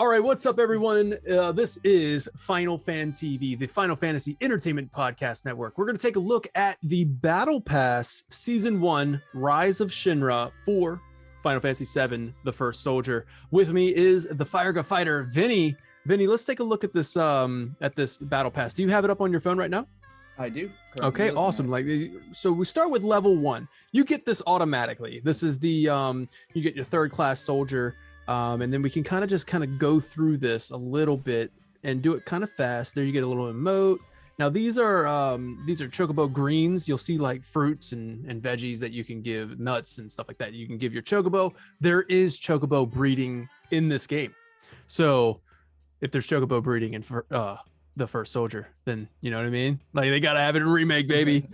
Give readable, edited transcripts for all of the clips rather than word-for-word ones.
All right, what's up, everyone? This is Final Fan TV, the Final Fantasy Entertainment Podcast Network. We're going to take a look at the Battle Pass Season 1 Rise of Shinra for Final Fantasy VII, The First Soldier. With me is the Fire Fighter, Vinny. Vinny, let's take a look at this Battle Pass. Do you have it up on your phone right now? I do. Okay, awesome. So we start with level 1. You get this automatically. This is the you get your third class soldier. And then we can kind of go through this a little bit and do it kind of fast. There you get a little emote. Now these are chocobo greens. You'll see like fruits and veggies that you can give, nuts and stuff like that. You can give your chocobo. There is chocobo breeding in this game. So if there's chocobo breeding in the first soldier, then you know what I mean? Like they gotta have it in remake, baby.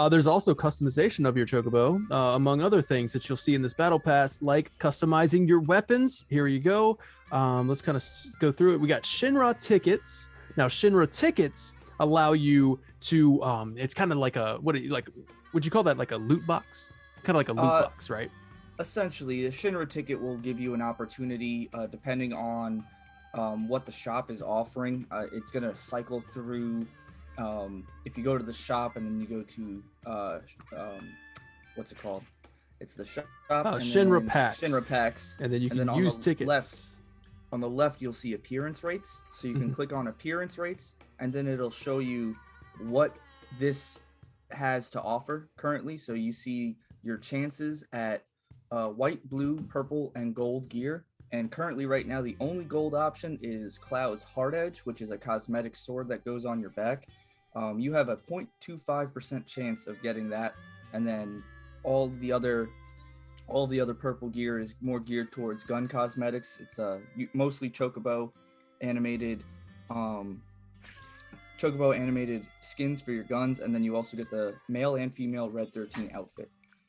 There's also customization of your chocobo, among other things that you'll see in this battle pass, like customizing your weapons. Here you go. Let's kind of go through it. We got Shinra tickets. Now Shinra tickets allow you to it's kind of like would you call that, like a loot box? Kind of like a loot box, right? Essentially, a Shinra ticket will give you an opportunity, depending on what the shop is offering. It's going to cycle through. If you go to the shop and then you go to what's it called? It's the shop. Shinra packs. Shinra packs. And then you can use tickets. On the left, you'll see appearance rates. So you can click on appearance rates, and then it'll show you what this has to offer currently. So you see your chances at white, blue, purple, and gold gear. And currently, right now, the only gold option is Cloud's Hard Edge, which is a cosmetic sword that goes on your back. You have a 0.25% chance of getting that, and then all the other purple gear is more geared towards gun cosmetics. It's mostly chocobo animated skins for your guns, and then you also get the male and female Red 13 outfit.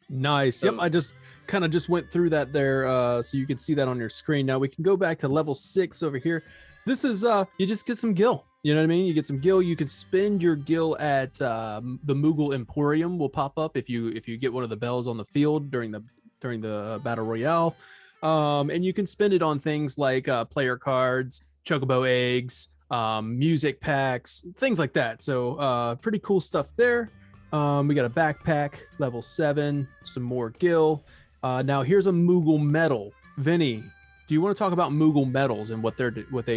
Nice. So, yep, I just went through that there, so you can see that on your screen. Now we can go back to level 6 over here. This is you just get some gil. You know what I mean? You get some gil. You can spend your gil at the Moogle Emporium will pop up if you get one of the bells on the field during the battle royale, and you can spend it on things like player cards, chocobo eggs, music packs, things like that. So pretty cool stuff there. We got a backpack, level 7, some more gil. Now here's a Moogle medal. Vinny, do you want to talk about Moogle medals and what they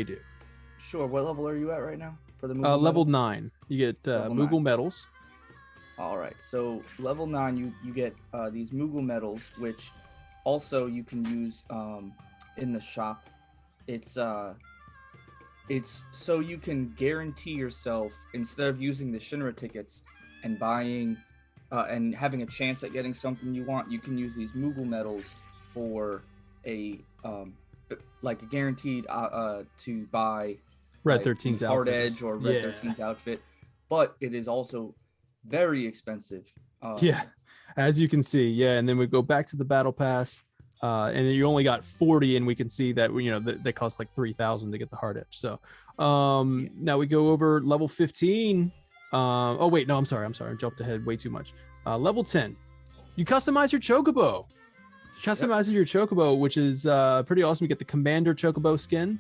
do? Sure. What level are you at right now for the Moogle level 9. You get Moogle medals. All right. So level 9, you get these Moogle medals, which also you can use in the shop. It's so you can guarantee yourself, instead of using the Shinra tickets and buying and having a chance at getting something you want, you can use these Moogle medals for a guaranteed to buy Red 13's Hard Edge or Red 13's outfit. But it is also very expensive. As you can see. Yeah, and then we go back to the battle pass, and you only got 40, and we can see that they cost like 3,000 to get the Hard Edge. So now we go over level 15. Oh wait, no, I'm sorry. I jumped ahead way too much. Level 10, you customize your chocobo. Customizing your chocobo, which is pretty awesome. You get the Commander chocobo skin.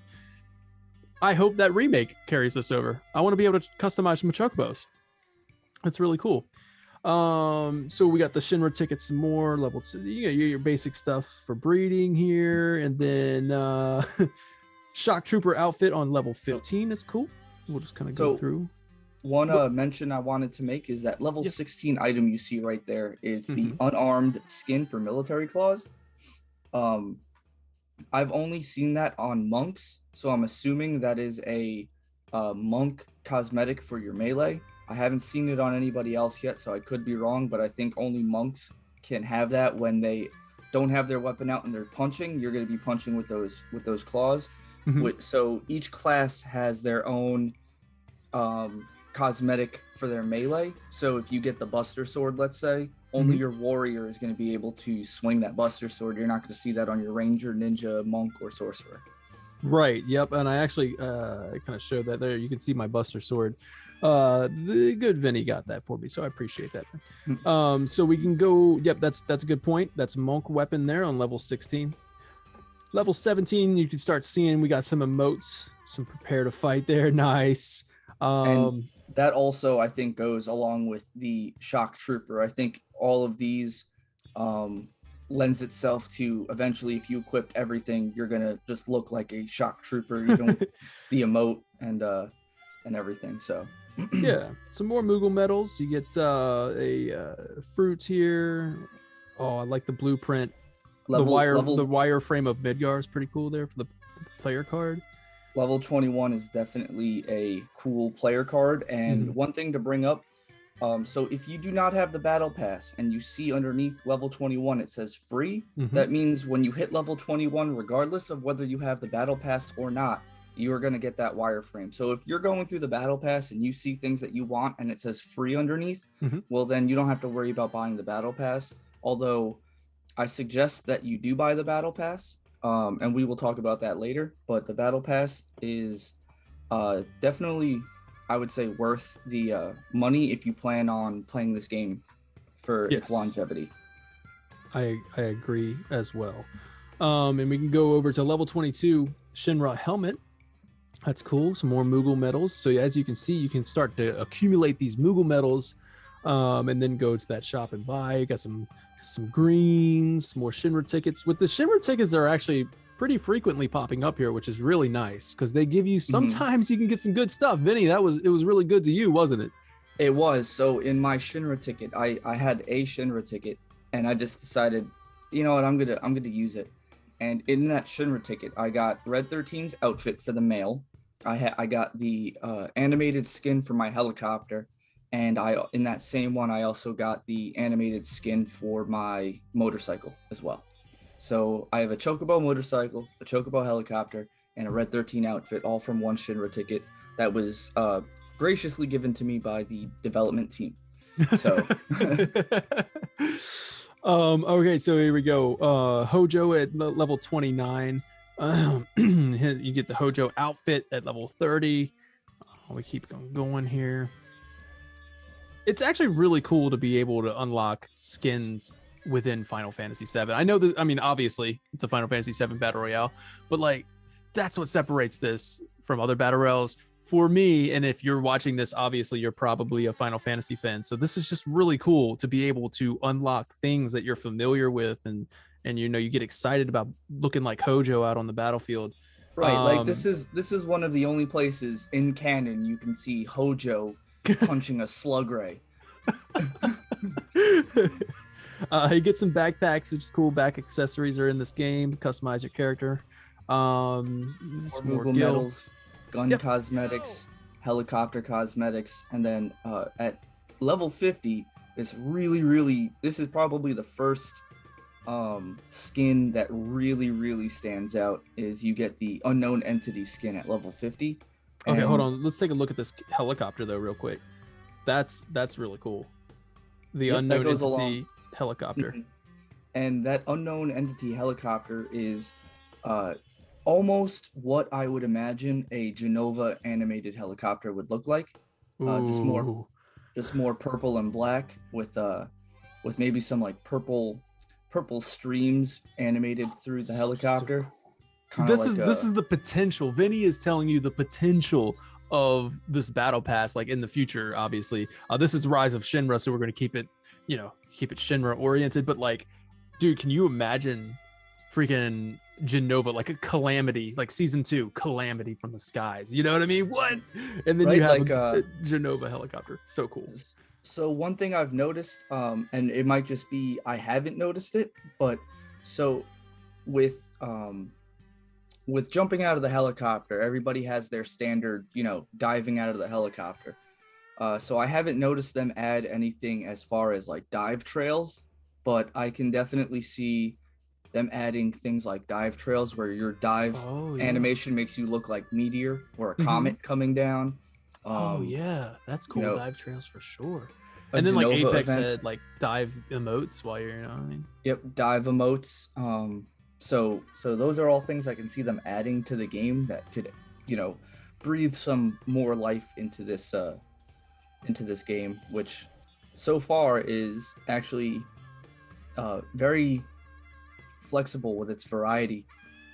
I hope that remake carries this over. I want to be able to customize my chocobos. That's really cool. So we got the Shinra tickets, some more level 2. You get your basic stuff for breeding here, and then Shock Trooper outfit on level 15 is cool. We'll just kind of go through. One mention I wanted to make is that level 16 item you see right there is the unarmed skin for military claws. I've only seen that on monks, so I'm assuming that is a monk cosmetic for your melee. I haven't seen it on anybody else yet, so I could be wrong, but I think only monks can have that when they don't have their weapon out and they're punching. You're going to be punching with those claws. So each class has their own cosmetic for their melee. So if you get the Buster Sword, let's say, only your warrior is going to be able to swing that Buster Sword. You're not going to see that on your ranger, ninja, monk, or sorcerer. Right. Yep. And I actually kind of showed that there. You can see my Buster Sword. The good Vinny got that for me, so I appreciate that. So we can go. Yep. That's a good point. That's monk weapon there on level 16. Level 17, you can start seeing we got some emotes, some prepare to fight there. Nice. And that also, I think, goes along with the shock trooper. I think all of these lends itself to eventually, if you equip everything, you're gonna just look like a shock trooper, even with the emote and everything. So yeah, some more Moogle medals. You get fruits here. Oh, I like the blueprint. The wire frame of Midgar is pretty cool there for the player card. Level 21 is definitely a cool player card. And one thing to bring up, so if you do not have the battle pass and you see underneath level 21 it says free, that means when you hit level 21, regardless of whether you have the battle pass or not, you are going to get that wireframe. So if you're going through the battle pass and you see things that you want and it says free underneath, well, then you don't have to worry about buying the battle pass. Although I suggest that you do buy the battle pass, and we will talk about that later. But the battle pass is definitely, I would say, worth the money if you plan on playing this game for its longevity. I agree as well. And we can go over to level 22, Shinra helmet. That's cool. Some more Moogle medals. So as you can see, you can start to accumulate these Moogle medals, and then go to that shop and buy. You got some greens, more Shinra tickets. With the Shinra tickets, they're actually pretty frequently popping up here, which is really nice because they give you, sometimes you can get some good stuff. Vinny, it was really good to you, wasn't it? It was. So in my Shinra ticket, I had a Shinra ticket, and I just decided, you know what, I'm gonna use it. And in that Shinra ticket, I got Red 13's outfit for the male. I got the animated skin for my helicopter, and in that same one I also got the animated skin for my motorcycle as well. So I have a Chocobo motorcycle, a Chocobo helicopter, and a Red 13 outfit, all from one Shinra ticket that was graciously given to me by the development team. So okay, so here we go. Hojo at level 29. You get the Hojo outfit at level 30. We keep going here. It's actually really cool to be able to unlock skins within Final Fantasy VII. I know that, I mean, obviously it's a Final Fantasy VII Battle Royale, but like that's what separates this from other Battle Royales for me. And if you're watching this, obviously you're probably a Final Fantasy fan. So this is just really cool to be able to unlock things that you're familiar with, and you know, you get excited about looking like Hojo out on the battlefield. Right, like this is one of the only places in canon you can see Hojo punching a slug ray. You get some backpacks, which is cool. Back accessories are in this game. Customize your character. Some more medals, gun cosmetics, helicopter cosmetics, and then at level 50, this is probably the first skin that really stands out. Is you get the unknown entity skin at level 50. Okay, hold on. Let's take a look at this helicopter though, real quick. That's really cool. The unknown entity helicopter. And that unknown entity helicopter is almost what I would imagine a Genova animated helicopter would look like. Just more purple and black with maybe some like purple streams animated through the helicopter. So this is the potential. Vinny is telling you the potential of this battle pass, like in the future. Obviously, this is Rise of Shinra, so we're going to keep it Shinra oriented. But like, dude, can you imagine freaking Genova, like a Calamity, like season 2 Calamity from the skies? You know what I mean? What? And then you have like a Genova helicopter. So cool. So one thing I've noticed, and it might just be I haven't noticed it, but so with jumping out of the helicopter, everybody has their standard, diving out of the helicopter. So I haven't noticed them add anything as far as like dive trails, but I can definitely see them adding things like dive trails where your dive animation makes you look like meteor or a comet coming down. That's cool. Dive trails for sure. And then Genova, like Apex had like dive emotes while you're, what I mean? Yep, dive emotes. So those are all things I can see them adding to the game that could, breathe some more life into this game, which so far is actually very flexible with its variety.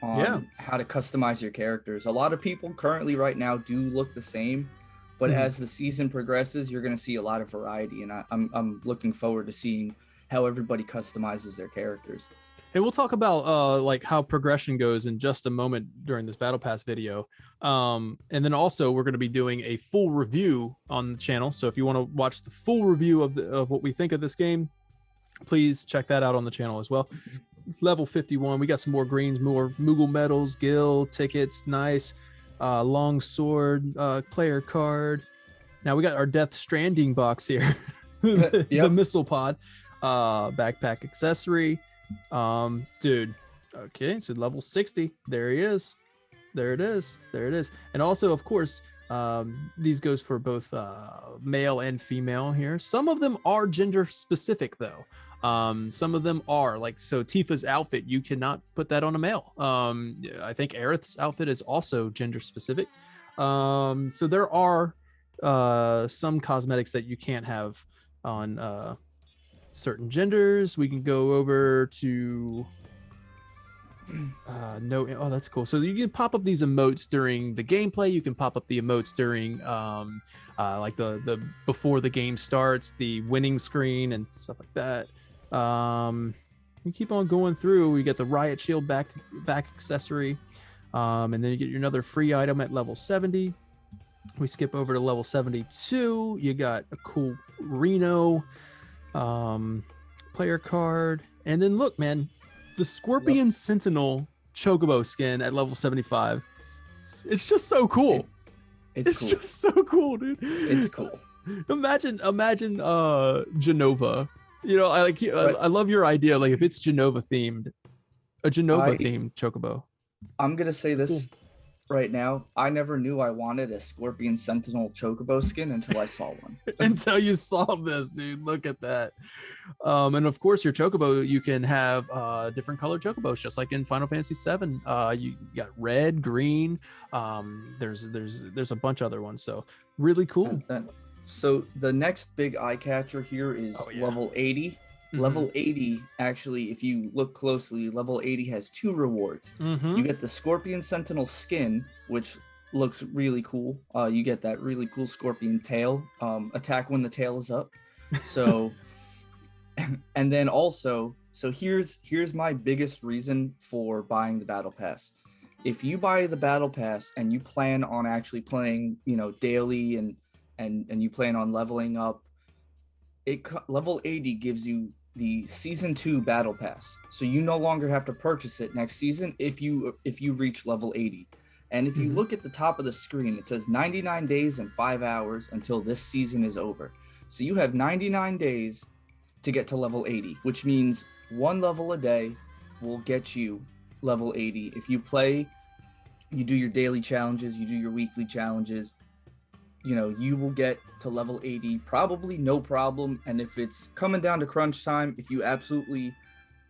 Yeah. on how to customize your characters. A lot of people currently right now do look the same, but Mhm. as the season progresses, you're going to see a lot of variety, and I'm looking forward to seeing how everybody customizes their characters. And we'll talk about like how progression goes in just a moment during this battle pass video. And then also we're going to be doing a full review on the channel. So if you want to watch the full review of what we think of this game, please check that out on the channel as well. Level 51, we got some more greens, more Moogle medals, guild tickets, nice. Long sword, player card. Now we got our Death Stranding box here. the Yep. missile pod, backpack accessory. Dude, okay, so level 60. There he is. There it is. And also, of course, these goes for both male and female here. Some of them are gender specific though. Some of them are like, so Tifa's outfit, you cannot put that on a male. I think Aerith's outfit is also gender specific. So there are some cosmetics that you can't have on certain genders. We can go over to no, oh, that's cool. So you can pop up these emotes during the gameplay. You can pop up the emotes during like the before the game starts, the winning screen and stuff like that. We keep on going through. We get the riot shield back accessory, and then you get another free item at level 70. We skip over to level 72. You got a cool Reno player card, and then look, man, the Scorpion Sentinel Chocobo skin at level 75. It's just so cool. It's cool. just so cool, dude. It's cool. Imagine Genova. You know, I love your idea. Like if it's Genova themed, a Genova themed Chocobo. I'm gonna say this right now. I never knew I wanted a Scorpion Sentinel Chocobo skin until I saw one. Until you saw this, dude. Look at that. And of course, your Chocobo, you can have different colored Chocobos, just like in Final Fantasy VII. You got red, green. There's a bunch of other ones. So really cool. So the next big eye catcher here is level 80. Mm-hmm. Level 80, actually, if you look closely, level 80 has two rewards. Mm-hmm. You get the Scorpion Sentinel skin, which looks really cool. You get that really cool scorpion tail, attack when the tail is up. So, and then also, so here's my biggest reason for buying the Battle Pass. If you buy the Battle Pass and you plan on actually playing, daily and you plan on leveling up, level 80 gives you the season 2 battle pass, so you no longer have to purchase it next season if you reach level 80. And if you look at the top of the screen, it says 99 days and 5 hours until this season is over. So you have 99 days to get to level 80, which means one level a day will get you level 80. If you play, you do your daily challenges, you do your weekly challenges, you will get to level 80 probably no problem. And if it's coming down to crunch time, if you absolutely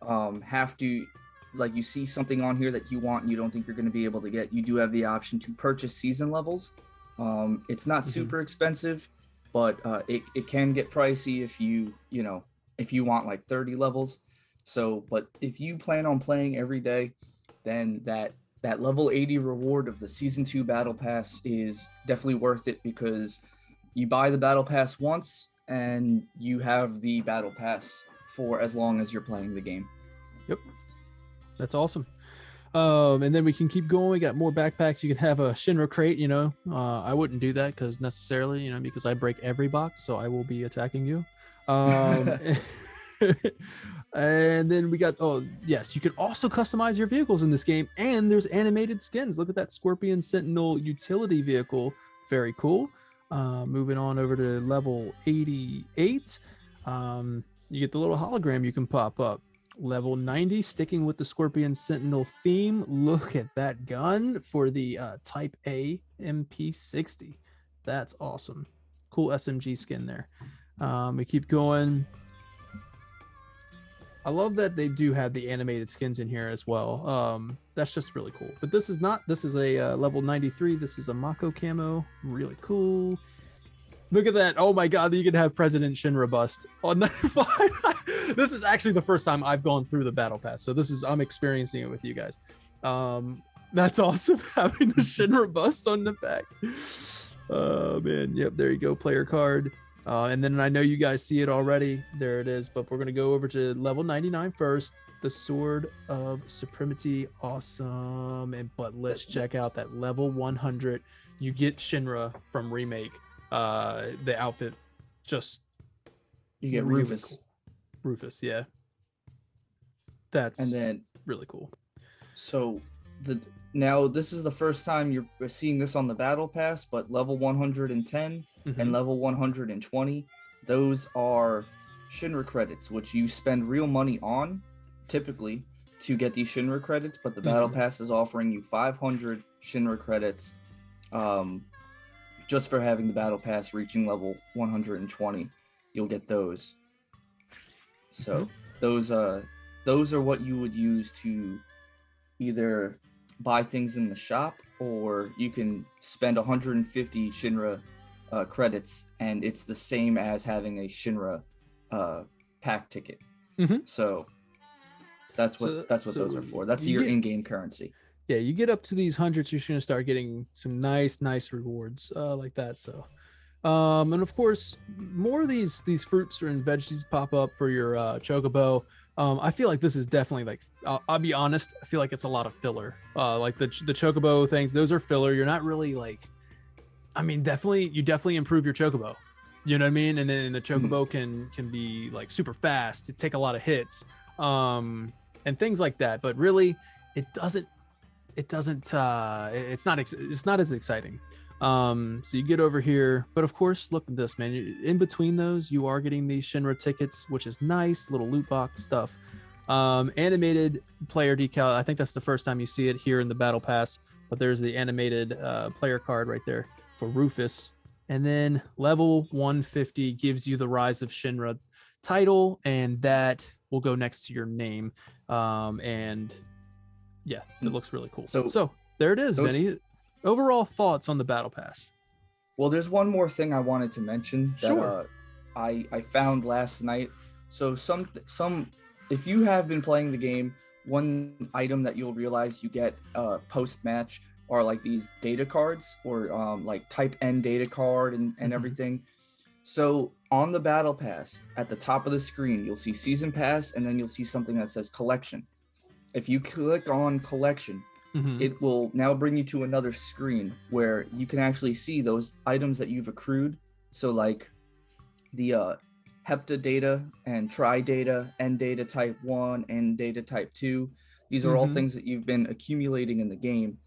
have to, like you see something on here that you want and you don't think you're going to be able to get, you do have the option to purchase season levels. It's not super expensive, but it can get pricey if you want like 30 levels. So, but if you plan on playing every day, then that level 80 reward of the season 2 battle pass is definitely worth it, because you buy the battle pass once and you have the battle pass for as long as you're playing the game. Yep, that's awesome. And then we can keep going. We got more backpacks. You can have a Shinra crate. I wouldn't do that because I break every box, so I will be attacking you. And then we got, you can also customize your vehicles in this game, and there's animated skins. Look at that Scorpion Sentinel utility vehicle. Very cool. Moving on over to level 88. You get the little hologram you can pop up. Level 90, sticking with the Scorpion Sentinel theme. Look at that gun for the Type A MP60. That's awesome. Cool SMG skin there. We keep going. I love that they do have the animated skins in here as well. That's just really cool. But this is a level 93. This is a Mako camo. Really cool. Look at that. Oh my God, you can have President Shinra bust on 95. This is actually the first time I've gone through the battle pass. So I'm experiencing it with you guys. That's awesome, having the Shinra bust on the back. Oh man, yep, there you go, player card. And then I know you guys see it already. There it is. But we're gonna go over to level 99 first. The Sword of Supremacy, awesome. But let's check out that level 100. You get Shinra from Remake. The outfit, just you get really Rufus. Cool. Rufus, yeah. That's and then really cool. So now this is the first time you're seeing this on the battle pass, but level 110 and level 120, those are Shinra credits, which you spend real money on typically to get these Shinra credits, but the battle pass is offering you 500 Shinra credits just for having the battle pass reaching level 120. You'll get those. So those are what you would use to either buy things in the shop, or you can spend 150 Shinra credits, and it's the same as having a Shinra pack ticket. So that's what those are for. That's your in-game currency. Yeah, you get up to these hundreds, you're going to start getting some nice rewards like that. So, and of course, more of these fruits and veggies pop up for your chocobo. I feel like this is definitely like, I'll be honest, I feel like it's a lot of filler. Like the chocobo things, those are filler. You're not really like, I mean, you definitely improve your chocobo. You know what I mean? And then the chocobo can be like super fast to take a lot of hits, and things like that. But really, it's not as exciting. So you get over here, but of course, look at this, man. In between those, you are getting these Shinra tickets, which is nice, little loot box stuff. Animated player decal. I think that's the first time you see it here in the battle pass, but there's the animated player card right there for Rufus. And then level 150 gives you the Rise of Shinra title, and that will go next to your name. And yeah, it looks really cool. So there it is, Benny. Overall thoughts on the battle pass? Well, there's one more thing I wanted to mention that I found last night. So some if you have been playing the game, one item that you'll realize you get post match are like these data cards, or like type N data card and everything. So on the battle pass at the top of the screen, you'll see season pass, and then you'll see something that says collection. If you click on collection, it will now bring you to another screen where you can actually see those items that you've accrued. So like the hepta data and tri data, N data type 1, N data type 2. These are all things that you've been accumulating in the game.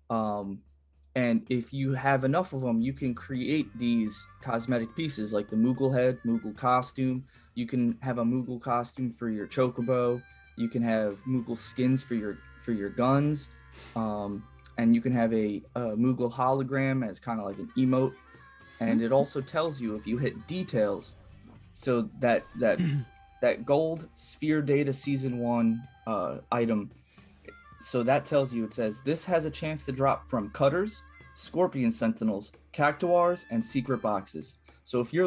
And if you have enough of them, you can create these cosmetic pieces like the Moogle head, Moogle costume. You can have a Moogle costume for your chocobo. You can have Moogle skins for your guns. And you can have a Moogle hologram as kind of like an emote. And it also tells you if you hit details, so that gold sphere data season 1 item. So that tells you, it says this has a chance to drop from cutters, scorpion sentinels, cactuars, and secret boxes. So if you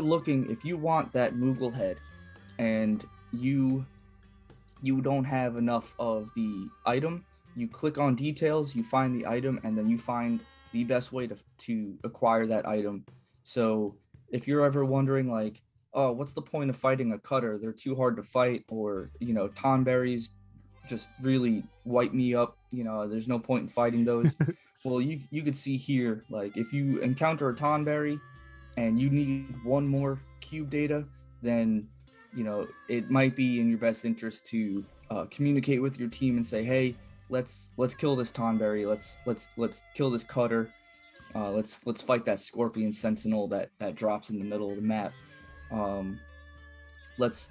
want that Moogle head and you don't have enough of the item, you click on details, you find the item, and then you find the best way to acquire that item. So if you're ever wondering like, oh, what's the point of fighting a cutter? They're too hard to fight, or, tonberries just really wipe me up. There's no point in fighting those. Well, you could see here, like if you encounter a tonberry and you need one more cube data, then it might be in your best interest to communicate with your team and say, hey, let's kill this tonberry, let's kill this cutter, let's fight that scorpion sentinel that drops in the middle of the map. Let's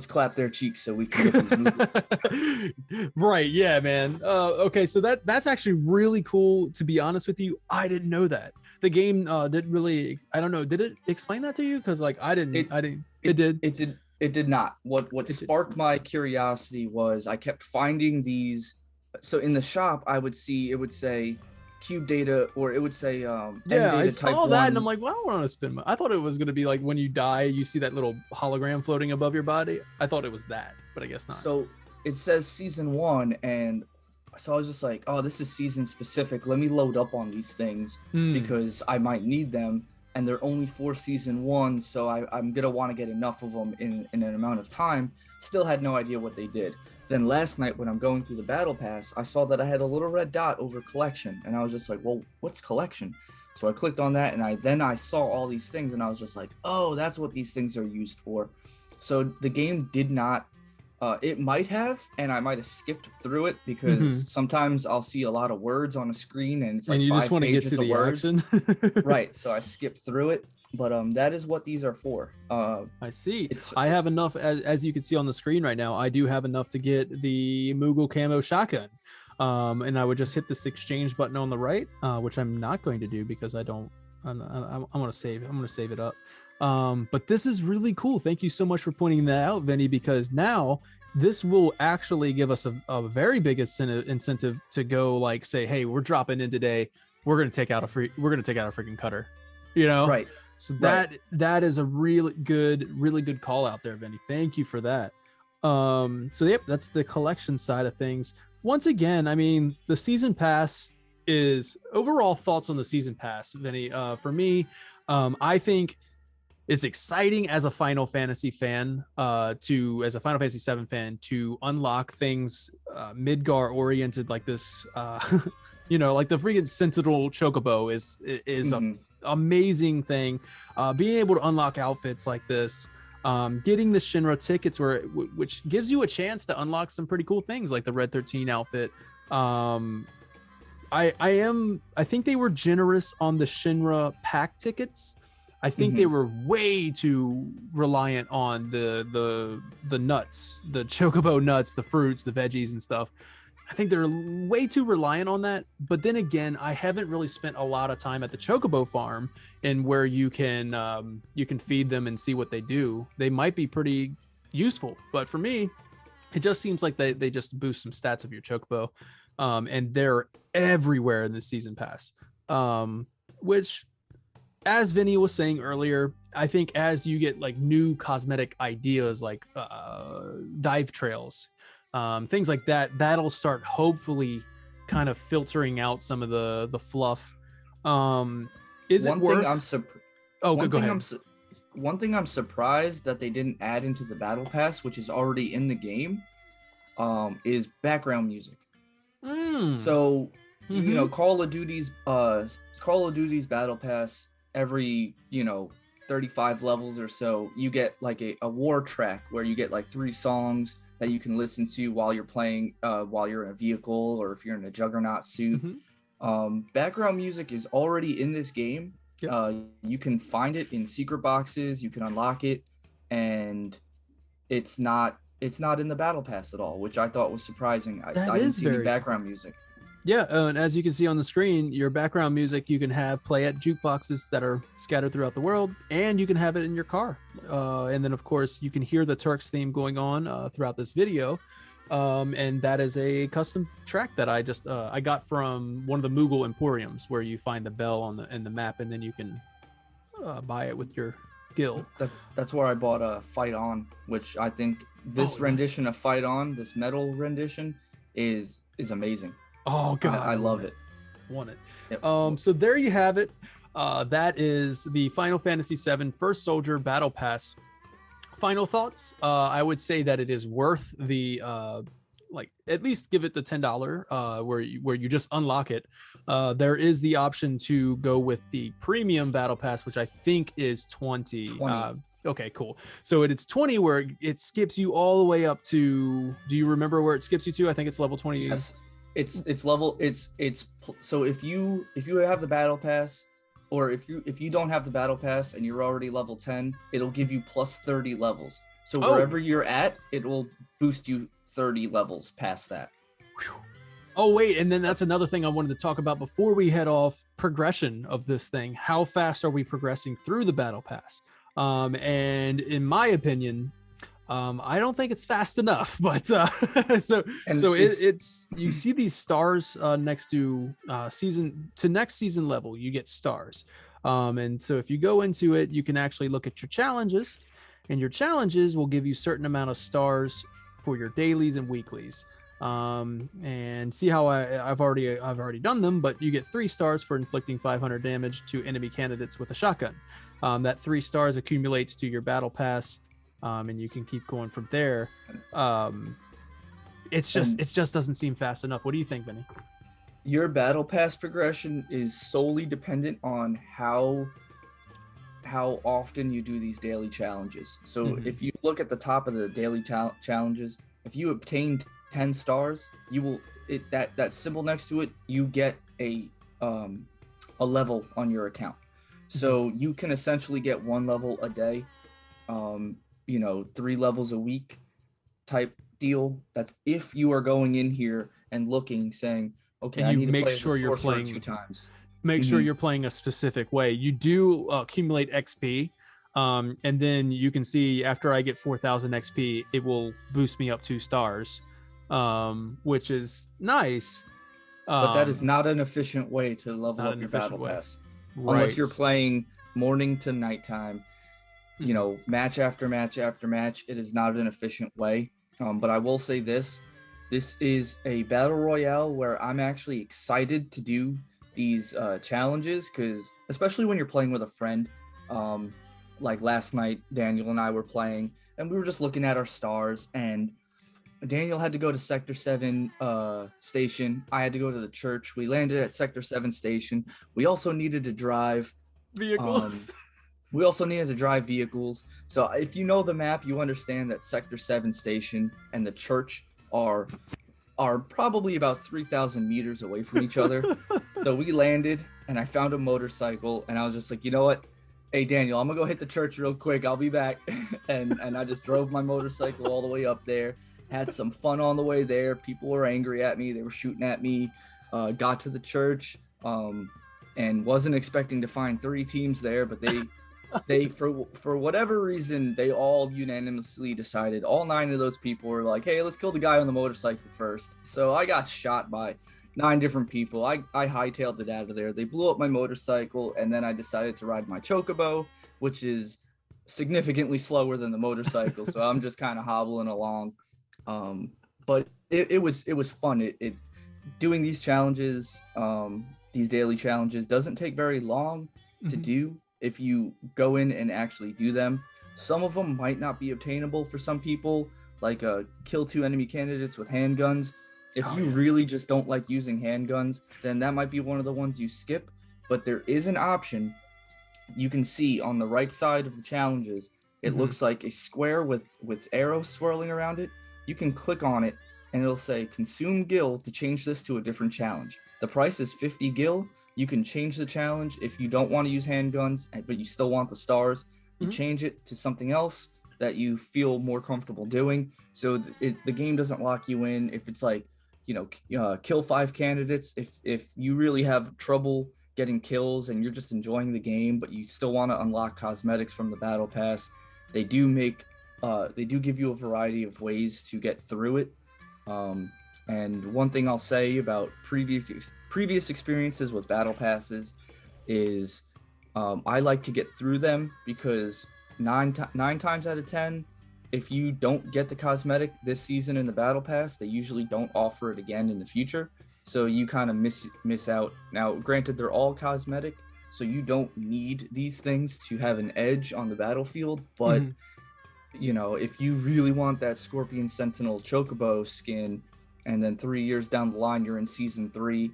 clap their cheeks so we can get these movies. Right, yeah, man. Okay, so that's actually really cool. To be honest with you, I didn't know that. The game didn't really, I don't know, did it explain that to you? Because like I didn't. It did not. What sparked my curiosity was I kept finding these. So in the shop, it would say cube data, or it would say data I saw that 1. and I'm like, well, I don't want to spend I thought it was going to be like when you die you see that little hologram floating above your body. I thought it was that, but I guess not. So it says season 1, and so I was just like, oh, this is season specific. Let me load up on these things because I might need them. And they're only for season 1, so I'm gonna want to get enough of them in an amount of time. Still had no idea what they did. Then last night when I'm going through the battle pass, I saw that I had a little red dot over collection, and I was just like, well, what's collection? So I clicked on that, and I saw all these things, and I was just like, oh, that's what these things are used for. So the game did not. It might have, and I might have skipped through it because sometimes I'll see a lot of words on a screen, and it's like you 5 just want to get to pages of the words. action. Right, so I skipped through it, but that is what these are for. I see. I have enough, as you can see on the screen right now. I do have enough to get the Moogle camo shotgun, and I would just hit this exchange button on the right, which I'm not going to do because I don't. I'm going to save. I'm going to save it up. But this is really cool. Thank you so much for pointing that out, Vinny, because now this will actually give us a very big incentive to go like say, hey, we're dropping in today. We're going to take out a freaking cutter, Right. So that is a really good call out there, Vinny. Thank you for that. So yep, that's the collection side of things. Once again, I mean, the season pass is overall thoughts on the season pass, Vinny. For me, I think it's exciting as a Final Fantasy fan, as a Final Fantasy VII fan, to unlock things Midgar oriented like this. Like the freaking Sentinel Chocobo is an amazing thing. Being able to unlock outfits like this, getting the Shinra tickets, which gives you a chance to unlock some pretty cool things like the Red 13 outfit. I think they were generous on the Shinra pack tickets. I think they were way too reliant on the nuts, the chocobo nuts, the fruits, the veggies and stuff. I think they're way too reliant on that. But then again, I haven't really spent a lot of time at the chocobo farm and where you can feed them and see what they do. They might be pretty useful, but for me, it just seems like they just boost some stats of your chocobo. And they're everywhere in the season pass, which, as Vinny was saying earlier, I think as you get like new cosmetic ideas like dive trails, things like that, that'll start hopefully kind of filtering out some of the fluff. One thing I'm surprised that they didn't add into the battle pass, which is already in the game, is background music. So Call of Duty's battle pass, every 35 levels or so, you get like a war track where you get like 3 songs that you can listen to while you're playing, while you're in a vehicle or if you're in a Juggernaut suit. Background music is already in this game. You can find it in secret boxes, you can unlock it, and it's not in the battle pass at all, which I thought was surprising. I didn't see any background music. Yeah, and as you can see on the screen, your background music you can have play at jukeboxes that are scattered throughout the world, and you can have it in your car. And then, of course, you can hear the Turks theme going on throughout this video. And that is a custom track that I got from one of the Moogle Emporiums, where you find the bell in the map, and then you can buy it with your guild. That's where I bought Fight On, which I think this rendition of Fight On, this metal rendition, is amazing. Oh god, I love it. Want it. Yep. So there you have it. That is the Final Fantasy VII First Soldier Battle Pass. Final thoughts. I would say that it is worth the at least give it the $10 where you just unlock it. There is the option to go with the premium battle pass, which I think is 20. Okay, cool. So it's 20 where it skips you all the way up to, do you remember where it skips you to? I think it's level 20. Yes. So if you have the battle pass, or if you don't have the battle pass and you're already level 10, it'll give you plus 30 levels. So wherever you're at, it will boost you 30 levels past that. Oh wait, and then that's another thing I wanted to talk about before we head off. Progression of this thing. How fast are we progressing through the battle pass? And in my opinion, I don't think it's fast enough, but it's you see these stars next to next season level, you get stars. And so if you go into it, you can actually look at your challenges, and your challenges will give you certain amount of stars for your dailies and weeklies. And see how I've already done them, but you get 3 stars for inflicting 500 damage to enemy candidates with a shotgun. That 3 stars accumulates to your battle pass, and you can keep going from there. It just doesn't seem fast enough. What do you think, Benny? Your battle pass progression is solely dependent on how often you do these daily challenges. So if you look at the top of the daily challenges, if you obtain 10 stars, you will that symbol next to it, you get a level on your account. So you can essentially get 1 level a day, 3 levels a week type deal. That's if you are going in here and looking, saying, okay, I need to play sure you're playing 2 times. Make sure you're playing a specific way. You do accumulate XP, and then you can see after I get 4,000 XP, it will boost me up 2 stars, which is nice. But that is not an efficient way to level up your battle pass. Right. Unless you're playing morning to nighttime, match after match after match. It is not an efficient way. But I will say this is a battle royale where I'm actually excited to do these challenges, because especially when you're playing with a friend, like last night, Daniel and I were playing, and we were just looking at our stars, and Daniel had to go to Sector 7 station. I had to go to the church. We landed at Sector 7 station. We also needed to drive vehicles. So if you know the map, you understand that Sector 7 station and the church are probably about 3,000 meters away from each other. So we landed, and I found a motorcycle, and I was just like, you know what? Hey, Daniel, I'm going to go hit the church real quick. I'll be back. and I just drove my motorcycle all the way up there. Had some fun on the way there. People were angry at me. They were shooting at me. Got to the church, and wasn't expecting to find 3 teams there, but they for whatever reason, they all unanimously decided, all 9 of those people were like, hey, let's kill the guy on the motorcycle first. So I got shot by 9 different people. I hightailed it out of there. They blew up my motorcycle, and then I decided to ride my chocobo, which is significantly slower than the motorcycle. So I'm just kind of hobbling along. But it was fun. It doing these challenges, these daily challenges, doesn't take very long to do if you go in and actually do them. Some of them might not be obtainable for some people, like kill 2 enemy candidates with handguns. If you really just don't like using handguns, then that might be one of the ones you skip. But there is an option. You can see on the right side of the challenges, it looks like a square with arrows swirling around it. You can click on it, and it'll say consume gil to change this to a different challenge. The price is 50 gil. You can change the challenge if you don't want to use handguns, but you still want the stars. You change it to something else that you feel more comfortable doing. So the game doesn't lock you in. If it's like, kill 5 candidates, if you really have trouble getting kills and you're just enjoying the game, but you still want to unlock cosmetics from the battle pass, they do give you a variety of ways to get through it. And one thing I'll say about previous experiences with battle passes is I like to get through them, because 9 times out of 10, if you don't get the cosmetic this season in the battle pass, they usually don't offer it again in the future. So you kind of miss out. Now, granted, they're all cosmetic, so you don't need these things to have an edge on the battlefield, but if you really want that Scorpion Sentinel Chocobo skin, and then 3 years down the line you're in Season 3,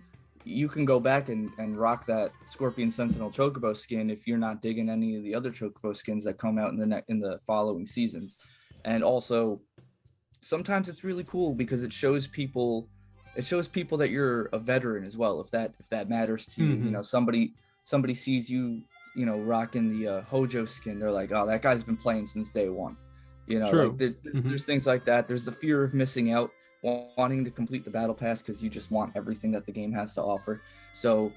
you can go back and rock that Scorpion Sentinel Chocobo skin if you're not digging any of the other Chocobo skins that come out in the following seasons. And also, sometimes it's really cool because it shows people that you're a veteran as well, if that matters to you. Somebody sees you rocking the Hojo skin, they're like, oh, that guy's been playing since day one. There's things like that. There's the fear of missing out, wanting to complete the battle pass because you just want everything that the game has to offer. So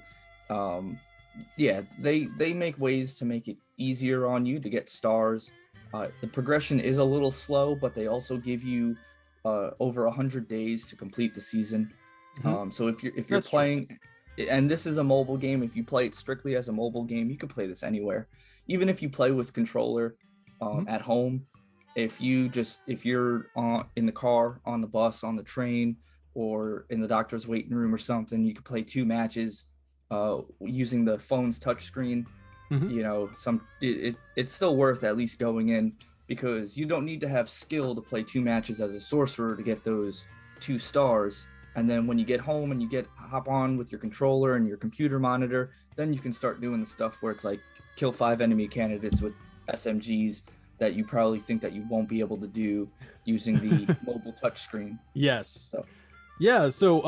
they make ways to make it easier on you to get stars. The progression is a little slow, but they also give you over 100 days to complete the season. So if you're playing, and this is a mobile game, if you play it strictly as a mobile game, you can play this anywhere. Even if you play with controller at home, if you're in the car, on the bus, on the train, or in the doctor's waiting room or something, you can play 2 matches using the phone's touchscreen. Mhm. You know, it's still worth at least going in, because you don't need to have skill to play 2 matches as a sorcerer to get those 2 stars. And then when you get home and you hop on with your controller and your computer monitor, then you can start doing the stuff where it's like kill 5 enemy candidates with SMGs that you probably think that you won't be able to do using the mobile touchscreen. Yes. So. Yeah. So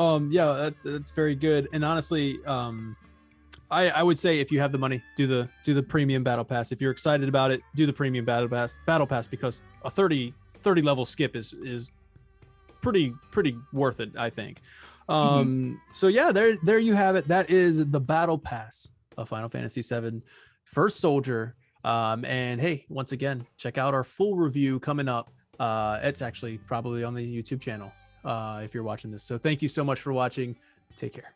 that's very good. And honestly, I would say if you have the money, do the premium battle pass. If you're excited about it, do the premium battle pass, because a 30 level skip is pretty worth it, I think. So yeah, there you have it. That is the battle pass of Final Fantasy VII First Soldier. And hey, once again, check out our full review coming up. It's actually probably on the YouTube channel if you're watching this. So thank you so much for watching. Take care.